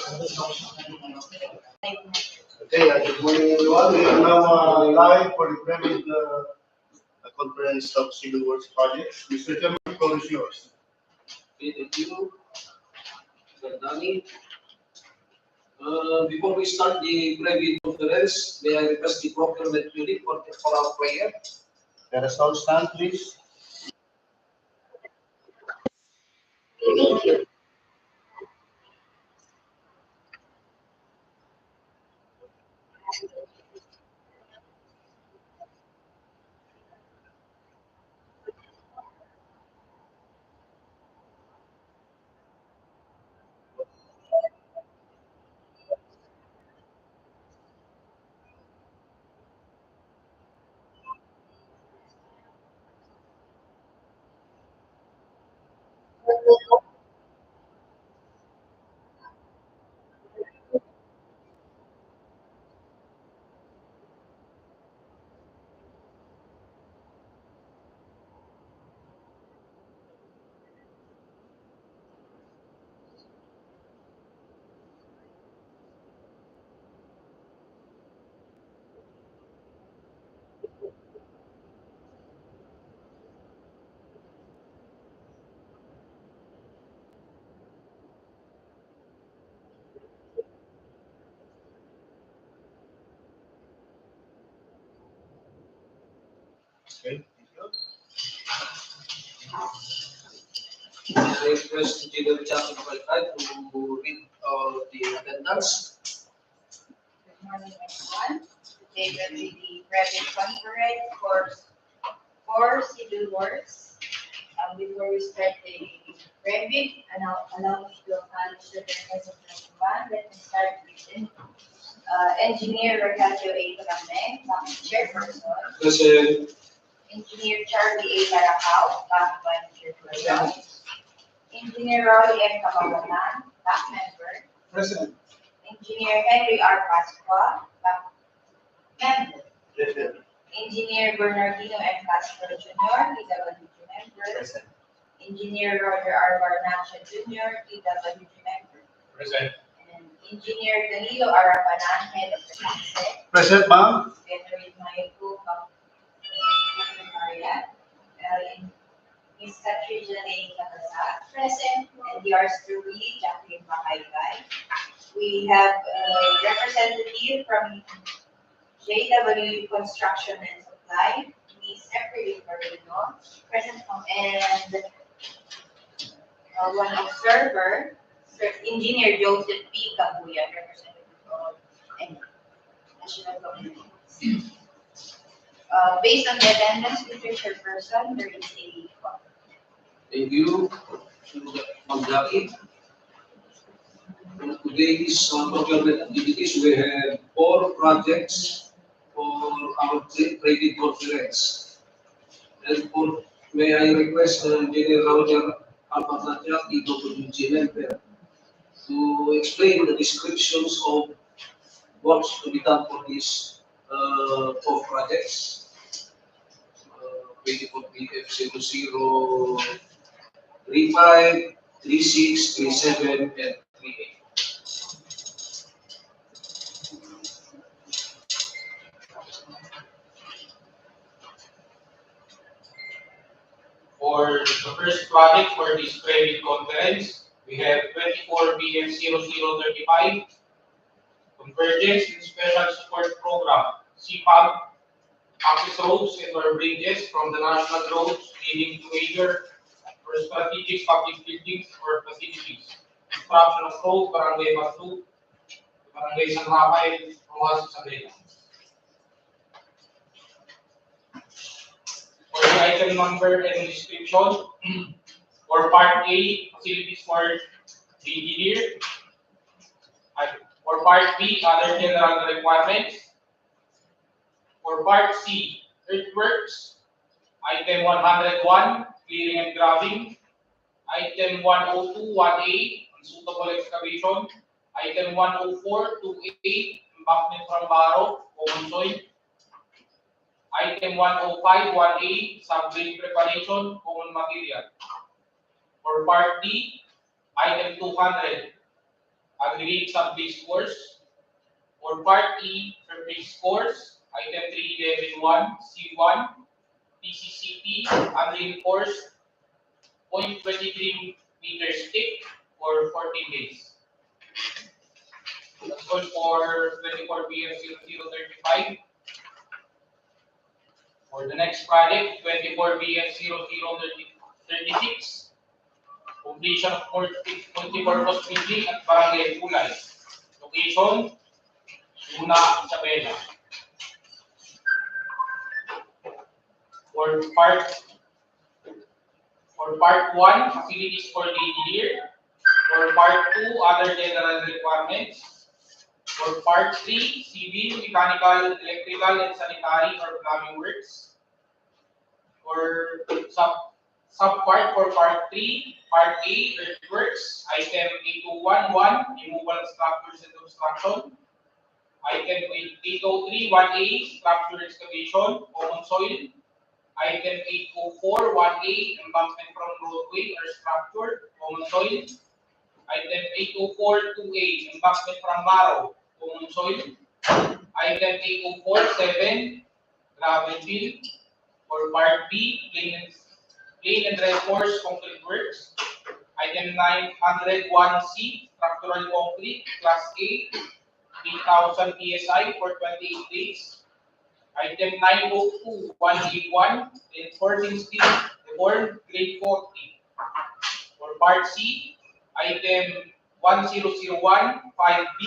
Good morning everyone. We are now live for the Premier Conference of Civil Works Projects. Mr. Chairman, the floor is yours. Thank you, Mr. Danny. Before we start the private conference, may I request the procurement unit for our prayer? Let us all stand, please. Okay, May I request Engineer Jackie to read the attendance? Good morning, everyone. Today will be the private conference for civil works. Before we start the private, allow me to acknowledge the presence of everyone. Let me start with Engineer Rafael A. Barangay, Chairperson. Present. Engineer Charlie A. Caracao, Back Chairperson. Engineer Roy M. Kamawatan, Back Member. Present. Engineer Henry R. Pasqua, Back Member. Present. Engineer Bernardino M. Castro Jr., DPWH Member. Present. Engineer Roger R. Barnacha Jr., DPWH Member. Present. And Engineer Danilo Arapanan, Head of the Council. Present, ma'am. Veteran Mayko, Maria. Ms. Katrina Lane Katasa. Present. And yours truly, Jacqueline Makaygay. We have a representative from JW Construction and Supply, Ms. April Marino, present, and one observer, Engineer Joseph B. Kabuya, representative of national government. Based on the attendance, Mr. Chairperson, there is a call. Thank you, Ma'am Jackie. Today's procurement activities, we have 4 projects for our private conference. And may I request Engineer Roger Alpatnatia, DPWH member, to explain the descriptions of what's to be done for these 4 projects. Waiting for PF 0035, 36, 37, and 38. For the first project for this private conference, we have 24 BF 0035, Convergence and Special Support Program, SIPAG, access roads and or bridges from the national roads leading to major or strategic public buildings or facilities. Construction of roads, Barangay Bantug, Barangay San Rafael, Roxas, Isabela. For the item number and description, for Part A, facilities for the engineer. For Part B, other general requirements. For Part C, earthworks. Item 101, clearing and graving. Item 102, 1A, unsuitable excavation. Item 104, 2A, embankment from barrow, common soil. Item 105, 1A, subgrade preparation, common material. For Part D, Item 200, aggregate sub-base course. For Part E, surface course, item 311 C1, PCCP, unreinforced 0.23 meters thick for 14 days. That's all for 24 BF0035. For the next project, 24 BF0036, completion of multi-purpose building at Barangay Pulay. Location, Una, Isabela. For part 1, facilities for the engineer. For part 2, other general requirements. For part 3, civil, mechanical, electrical, and sanitary or plumbing works. For subpart for part 3, part A, earthworks, item 8211, removal of structures and construction. Item 8031A, structure excavation, common soil. Item 8041A, embankment from roadway or structure, common soil. Item 8042A, embankment from barrow, common soil. Item 8047, gravel fill. For part B, plain and reinforced concrete works. Item 901C, structural concrete, class A, 3,000 PSI for 28 days. Item 902181, reinforcing steel, reform, grade 40. For part C, item 10015B,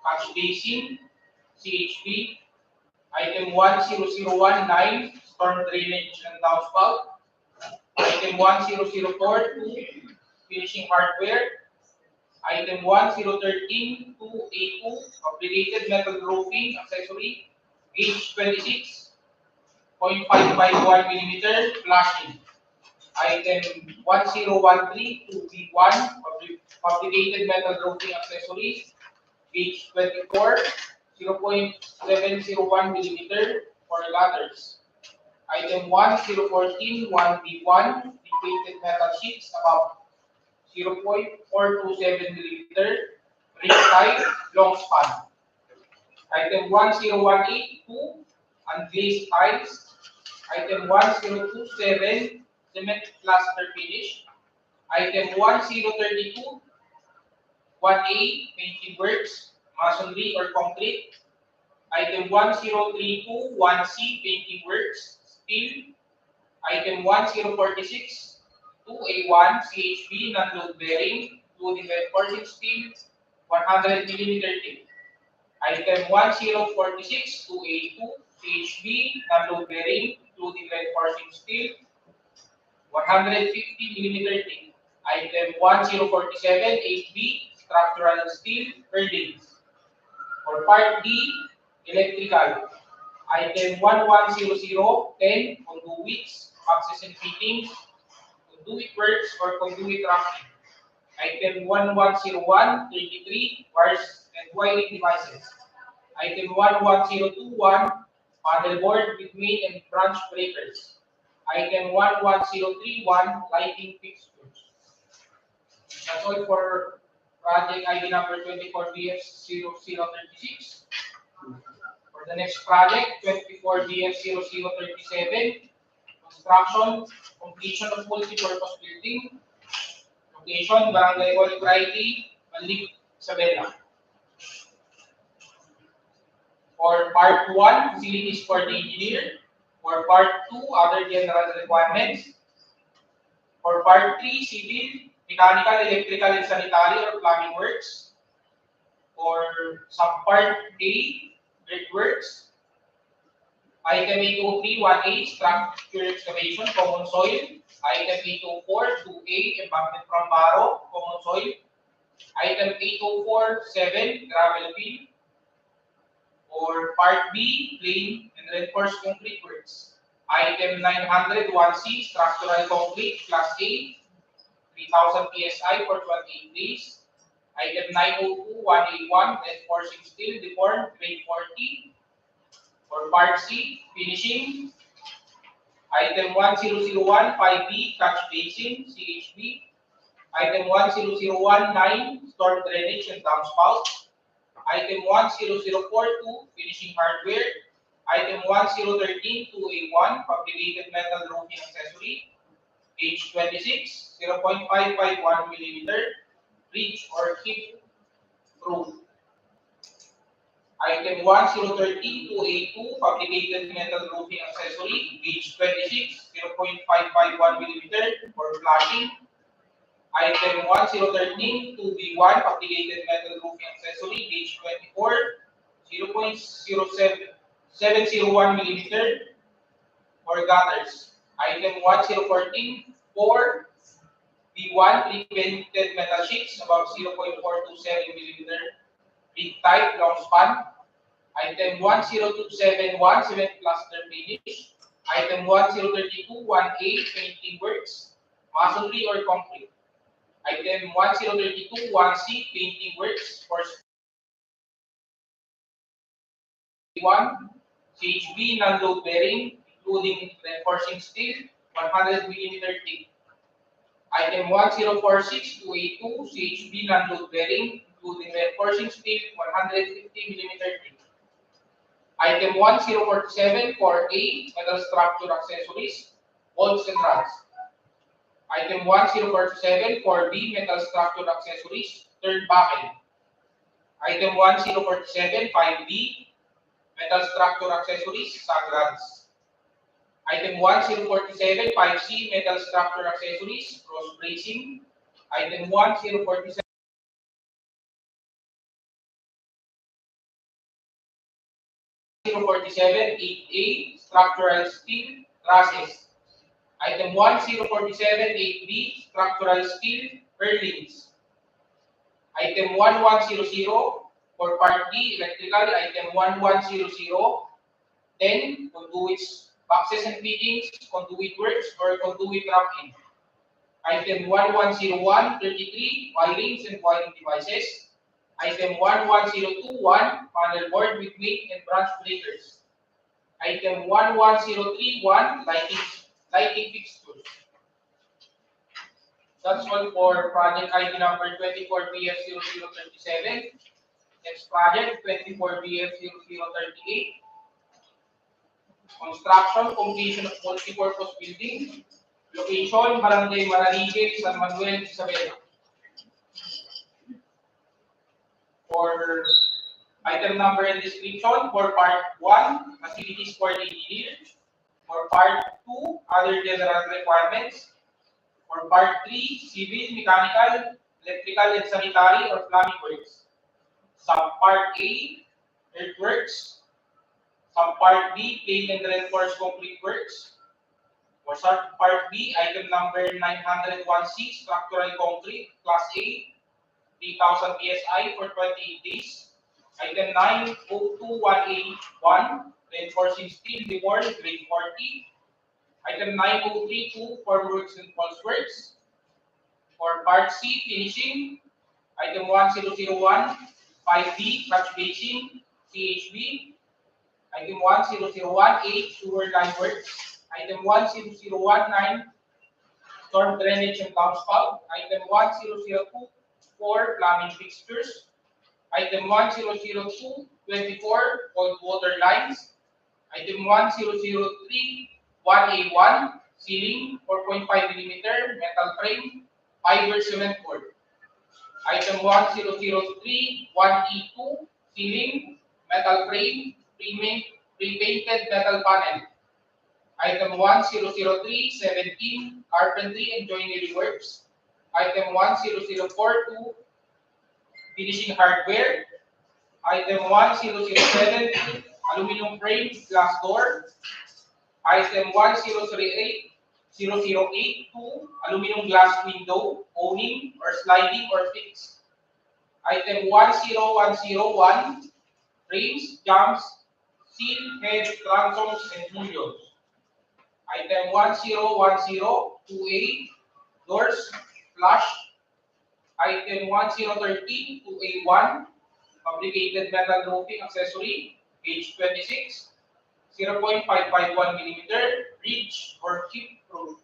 catch basin, CHB. Item 10019, storm drainage and downspout. Item 10042, finishing hardware. Item 10132A2, obligated metal roofing accessory, gauge 26.551 mm, flashing. Item 10132B1, obligated metal roofing accessories, gauge 24, 0.701 mm for ladders. Item 10141B1, deflated metal sheets above 0.427 mm, ring type, long span. Item 10182, unglazed tiles. Item 1027, cement plaster finish. Item 1032, 1A, painting works, masonry or concrete. Item 1032, 1C, painting works, steel. Item 1046, 2A1, CHB, non-load bearing, including reinforcing steel, 100 mm thick. Item 1046, 2A2, CHB, non-load bearing, including reinforcing steel, 150 mm thick. Item 1047, 8B, structural steel, purlins. For part D, electrical. Item 110010, conduits, access and fittings, conduit works or conduit racking. Item 1101, 33, wires and wiring devices. Item 11021, panel board with main and branch breakers. Item 11031, lighting fixtures. That's all for project ID number 24BF0036. For the next project, 24BF0037, construction, completion of multi-purpose building, location, Barangay Mararigue, Mallig, Isabela. For part 1, facilities for the engineer. For part 2, other general requirements. For part 3, civil, mechanical, electrical, and sanitary or plumbing works. For subpart A, earthworks. Item 8031A, structure excavation, common soil. Item 8042A, embankment from barrow, common soil. Item 8047, gravel fill. For part B, plain and reinforced concrete works. Item 901C, structural concrete, class A, 3,000 PSI for 28 days. Item 902181, reinforcing steel, deformed, grade 40. For part C, finishing. Item 10015B, catch basin, CHB. Item 10019, storm drainage and downspout. Item 10042, finishing hardware. Item 10132A1, fabricated metal roofing accessory. Page 26, 0.551 millimeter, reach or hip roof. Item 10132A2, fabricated metal roofing accessory. Page 26, 0.551 millimeter for flashing. Item 10132B1, fabricated metal roofing accessory. Page 24, 0.701 millimeter for gutters. Item 10144 B1, pre-painted metal sheets above 0.427 millimeter, big type, long span. Item 10271, cement plaster finish. Item 10321A, painting works, masonry or concrete. Item 10321C, painting works for 1, CHB non-load bearing, including reinforcing steel, 100 millimeter thick. Item 1046282, CHB non-load bearing, including reinforcing steel, 150 millimeter thick. Item 10474A, metal structure accessories, bolts and rods. Item 10474B, metal structure accessories, third buckle. Item 10475B, metal structure accessories, sagrants. Item 10475C, metal structure accessories, cross bracing. Item 10478A, structural steel trusses. Item 10478B, structural steel purlins. Item 1100 for part D, electrical. Item 1100, 10 conduits, boxes and fittings, conduit works, or conduit wrapping. Item 1101, 33, wirings and wiring devices. Item 11021, panel board with main and branch breakers. Item 11031, lighting fixtures. That's all for project ID number 24BF0037. Next project 24BF0038. Construction, completion of multi-purpose building. Location, Barangay Mararigue, San Manuel, Isabela. For item number and description, for part 1, facilities for the engineer. For part 2, other general requirements. For part 3, civil, mechanical, electrical, and sanitary or plumbing works. Subpart A, earthworks. Subpart B, plain and reinforced concrete works. For subpart B, item number 901C, structural concrete, class A, 3,000 PSI for 28 days. Item 90218-1, reinforcing steel, deworm, grade 40. Item 9032, formworks and false works. For part C, finishing. Item 1001, 5B, catch basin, CHB. Item 10018, sewer line works. Item 10019, storm drainage and downspout. Item 10024, plumbing fixtures. Item 1002, 24, cold water lines. Item 1003, 1A1, ceiling, 4.5 millimeter, metal frame, fiber cement board. Item 1003, 1E2, ceiling, metal frame, pre-painted metal panel. Item 1003, 17, carpentry and joinery works. Item 10042, finishing hardware. Item 1007, aluminum frame, glass door. Item 1038, 0082, aluminum glass window, owning or sliding or fixed. Item 10101, frames, jumps, seal, head, transoms, and mullions. Item 10102A, doors, flush. Item 1013 2A1, fabricated metal roofing accessory, page 26, 0.551 millimeter, ridge or hip roof.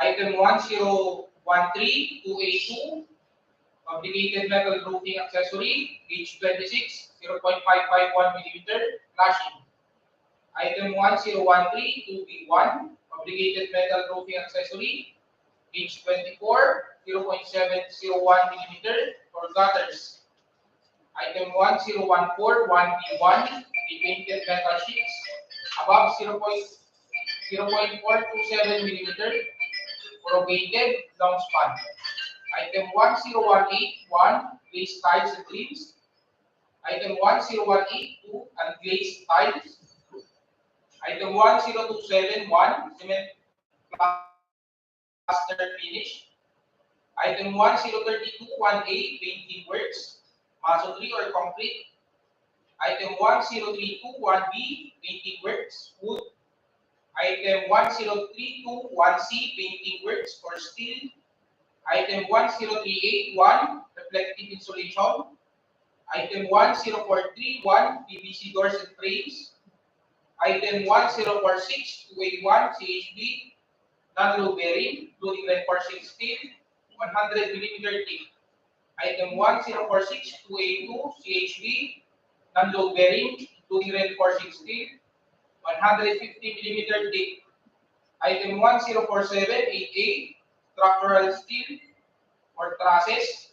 Item 13282, fabricated metal roofing accessory, gauge 26, 0.551 millimeter, flashing. Item 10132B1, fabricated metal roofing accessory, gauge 24, 0.701 millimeter, for gutters. Item 10141B1, repainted metal sheets, above 0.427 millimeter, corrugated long span. Item 10181, glazed tiles and trims. Item 10182, unglazed tiles. Item 10271, cement plaster finish. Item 10321A, painting works, masonry or concrete. Item 10321B, painting works, wood. Item 10321C, painting works for steel. Item 10381, reflective insulation. Item 10431, PVC doors and frames. Item 1046281, CHB, non-load bearing, including reinforcing steel, 100 millimeter thick. Item 1046282, CHB, non-load bearing, including reinforcing steel, 150 millimeter thick. Item 10478A, structural steel or trusses.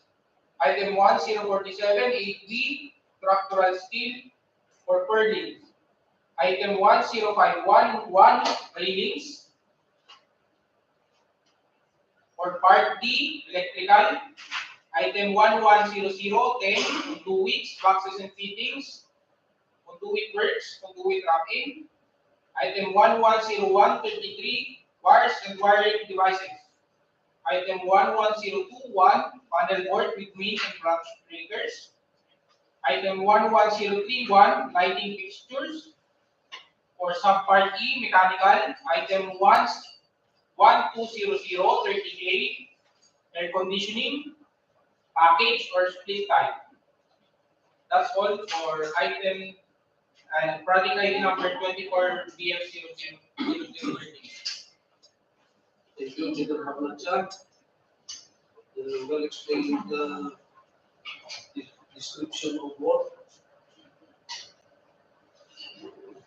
Item 10478B, structural steel for purlins. Item 10511, railings. For Part D, electrical. Item 110010, conduits, boxes and fittings. Conduit works, conduit wrapping. Item 110133, wires and wiring devices. Item 11021, panel board with main and branch breakers. Item 11031, lighting fixtures. For subpart E, mechanical. Item 120038, air conditioning, package or split type. That's all for item and product ID number 24 BF000013. Thank you, Engineer Hablancha. Well explained the description of work.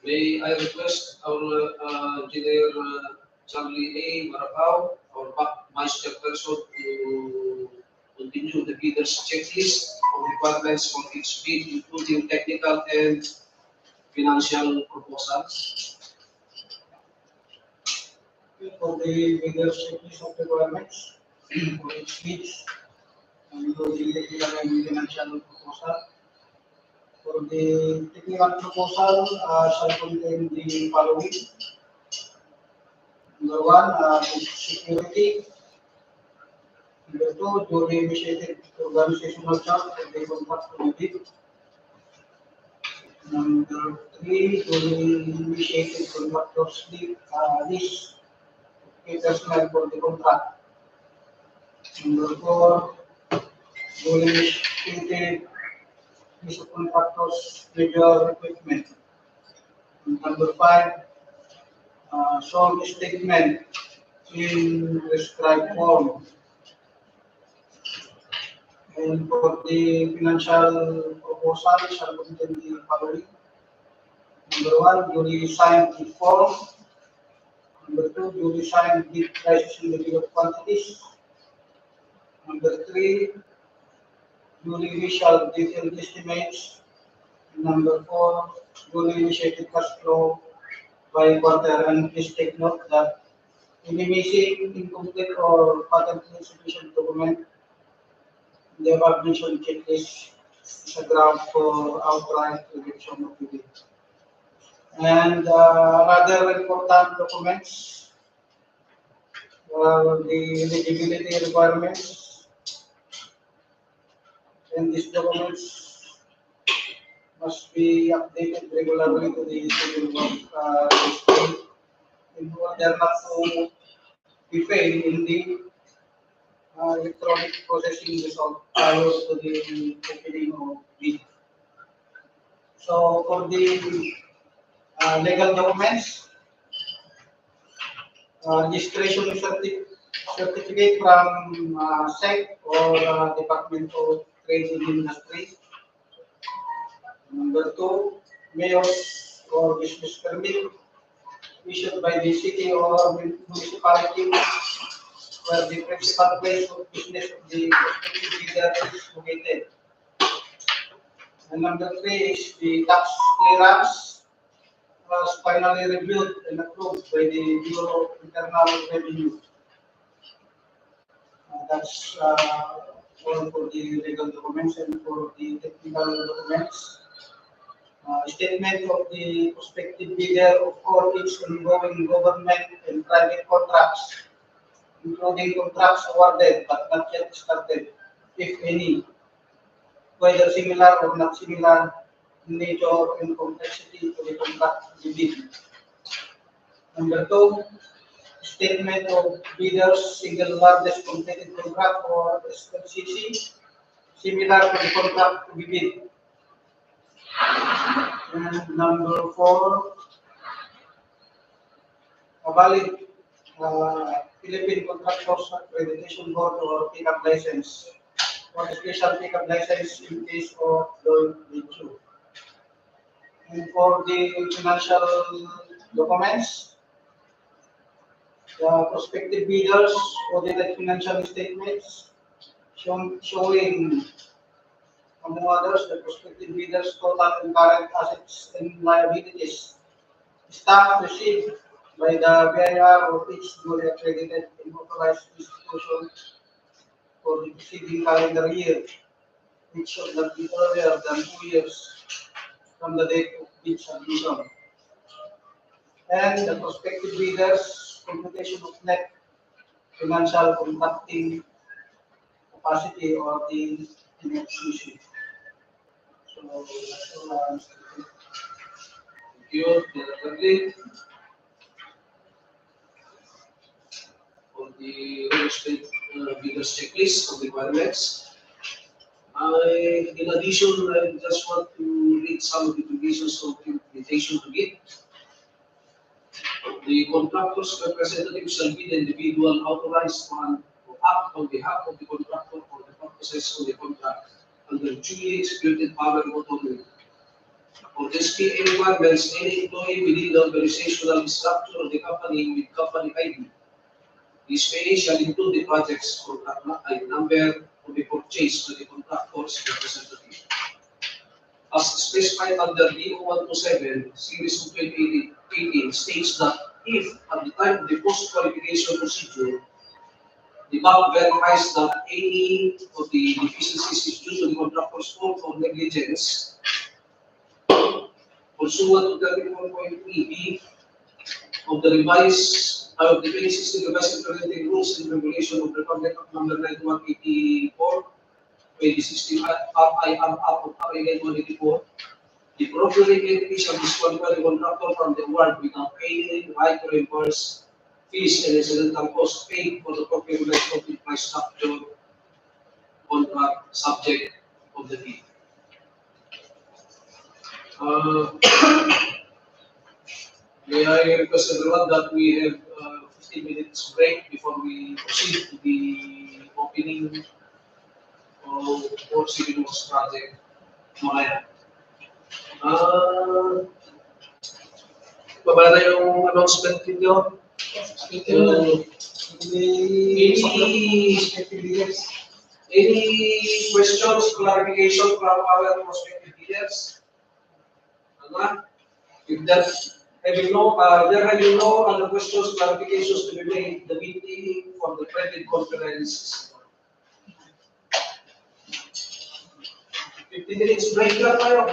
May I request our Engineer Charlie A. Marapao, our Vice Chairperson, to continue the bidder's checklist of requirements for each bid, including technical and financial proposals. For the bidder's checklist of requirements for each bid, including technical and financial proposal. For the technical proposal, shall contain the following. Number one, security. Number two, duly initiated organizational chart of the contract to the bid. Number three, duly initiated contractors list personnel for the contract. Number four, duly initiated list of contractors major equipment. Number five, short statement in prescribed form. And for the financial proposal, shall contain the following. Number one, duly signed the form. Number two, duly signed the prices and the bill of quantities. Number three, duly visual detailed estimates. Number four, duly initiated cash flow by quarter. And please take note that any missing, incomplete, or patently insufficient document in the above mentioned checklist is a ground for outright rejection of the bid. And other important documents the eligibility requirements, and these documents must be updated regularly to the civil work registry in order not to be failed in the electronic processing result prior to the opening of bid. So for the legal documents, registration certificate from SEC or Department of Trade and Industry. Number 2, mayor's or business permit issued by the city or municipality where the principal place of business of the prospective bidder is located. And number 3 is the tax clearance was finally reviewed and approved by the Bureau of Internal Revenue. That's all for the legal documents and for the technical documents. Statement of the prospective bidder of all its ongoing government and private contracts, including contracts awarded but not yet started, if any, whether similar or not similar in nature and complexity to the contract to be bid. Number 2, statement of bidder's single largest completed contract or SLCC, similar to the contract to be bid. And number 4, a valid Philippine Contractors Accreditation Board or pickup license, or a special pickup license in case of loan issue. And for the financial documents, the prospective bidders audited financial statements showing, among others, the prospective bidders' total and current assets and liabilities, staff received by the BIR or each duly accredited and authorized institution for the preceding calendar year, which should not be earlier than 2 years from the date of bid submission. And the prospective bidders' computation of net financial contracting capacity or the net issue. So, Thank you, Director. For the real estate bidders checklist of requirements. In addition, I just want to read some of the provisions of the invitation to bid. The contractor's representative shall be the individual authorized to act on behalf of the contractor for the purposes of the contract under duly executed power of authority. For the SPA requirements, any employee within the organizational structure of the company with company ID. The SPA shall include the project's contract number to be purchased by the contractor's representative. As specified under DO 127, Series of 2018 states that if at the time of the post-qualification procedure, the bank verifies that any of the deficiencies is due to the contractor's fault or negligence, pursuant to 34.3b of the revised of the 2016 revised implementing rules and regulation of the Republic of number 9184, 2016 RIR of RA 9184, the procuring entity shall disqualify the contractor from the award without paying right to reimburse fees and incidental costs paid for the procurement of the price structure contract subject of the bid. May I request everyone that we have 15 minutes break before we proceed to the opening of Port Civil Works project, Maya. Baba na yung announcement ninyo. Any questions, clarification from our prospective leaders? If that having no other questions, clarifications to be made, the meeting for the credit conference. 15 minutes break lang tayo.